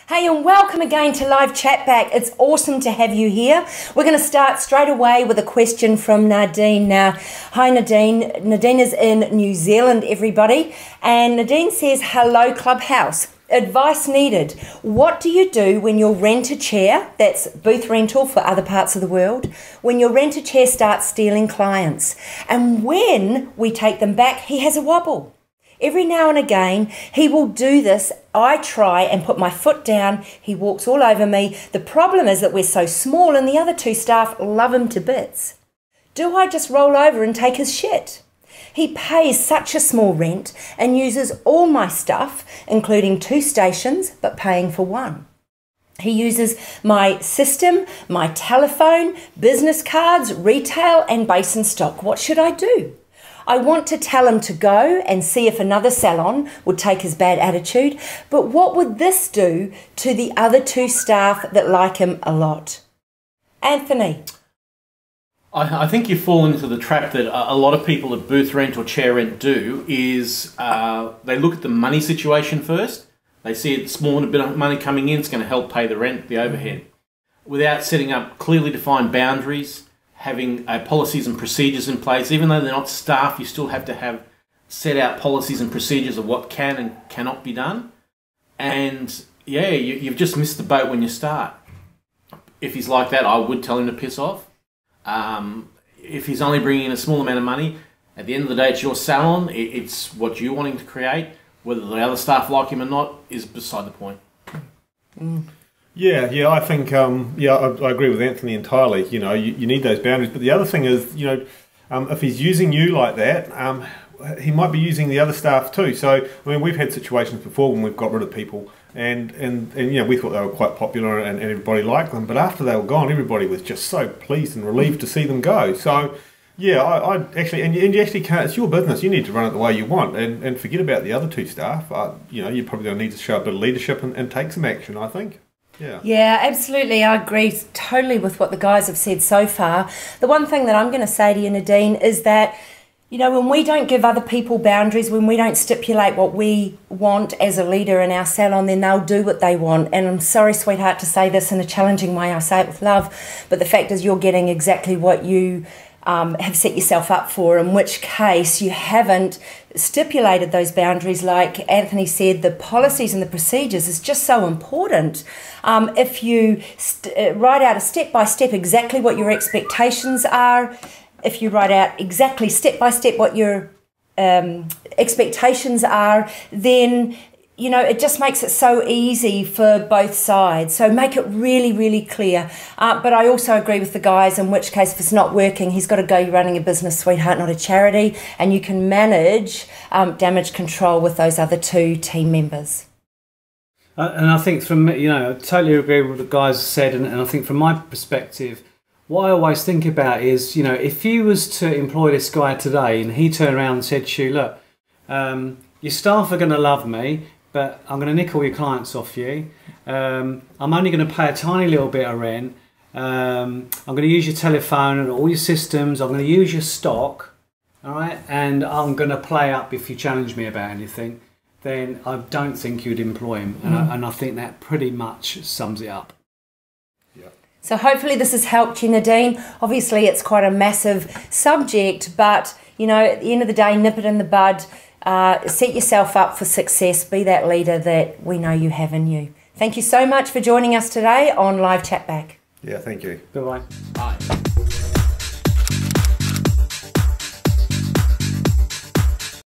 Hey, and welcome again to Live Chatback. It's awesome to have you here. We're going to start straight away with a question from Nadine. Now, hi Nadine. Nadine is in New Zealand, everybody. And Nadine says, hello Clubhouse. Advice needed. What do you do when you rent a chair, that's booth rental for other parts of the world, when your rent a chair starts stealing clients? And when we take them back, he has a wobble. Every now and again, he will do this. I try and put my foot down. He walks all over me. The problem is that we're so small and the other two staff love him to bits. Do I just roll over and take his shit? He pays such a small rent and uses all my stuff, including 2 stations, but paying for 1. He uses my system, my telephone, business cards, retail and basin stock. What should I do? I want to tell him to go and see if another salon would take his bad attitude, but what would this do to the other 2 staff that like him a lot? Anthony. I think you fall into the trap that a lot of people at booth rent or chair rent do is they look at the money situation first. They see a small bit of money coming in, it's going to help pay the rent, the overhead, without setting up clearly defined boundaries, having policies and procedures in place. Even though they're not staff, you still have to have set out policies and procedures of what can and cannot be done. And yeah, you've just missed the boat when you start. If he's like that, I would tell him to piss off. If he's only bringing in a small amount of money, at the end of the day, it's your salon. It's what you're wanting to create. Whether the other staff like him or not is beside the point. Yeah, I think, I agree with Anthony entirely. You know, you need those boundaries. But the other thing is, you know, if he's using you like that, he might be using the other staff too. So, I mean, we've had situations before when we've got rid of people and you know, we thought they were quite popular and everybody liked them. But after they were gone, everybody was just so pleased and relieved to see them go. So, yeah, I actually, and you actually can't, it's your business. You need to run it the way you want and forget about the other 2 staff. You know, you're probably going to need to show a bit of leadership and take some action, I think. Yeah, absolutely. I agree totally with what the guys have said so far. The one thing that I'm going to say to you, Nadine, is that, you know, when we don't give other people boundaries, when we don't stipulate what we want as a leader in our salon, then they'll do what they want. And I'm sorry, sweetheart, to say this in a challenging way. I say it with love. But the fact is you're getting exactly what you have set yourself up for, in which case you haven't stipulated those boundaries. Like Anthony said, the policies and the procedures is just so important. If you write out a step-by-step exactly what your expectations are, if you write out exactly step-by-step what your expectations are, then you know, it just makes it so easy for both sides. So make it really, really clear. But I also agree with the guys, in which case if it's not working, he's got to go. You're running a business, sweetheart, not a charity. And you can manage damage control with those other 2 team members. And I think from, you know, I totally agree with what the guys said. And I think from my perspective, what I always think about is, you know, if you was to employ this guy today and he turned around and said to you, look, your staff are going to love me, but I'm going to nick all your clients off you. I'm only going to pay a tiny little bit of rent. I'm going to use your telephone and all your systems. I'm going to use your stock, all right? And I'm going to play up if you challenge me about anything. Then I don't think you'd employ him. And I think that pretty much sums it up. Yeah. So hopefully this has helped you, Nadine. Obviously it's quite a massive subject, but, you know, at the end of the day, nip it in the bud. Set yourself up for success. Be that leader that we know you have in you. Thank you so much for joining us today on Live Chatback. Yeah, thank you. Bye-bye. Bye.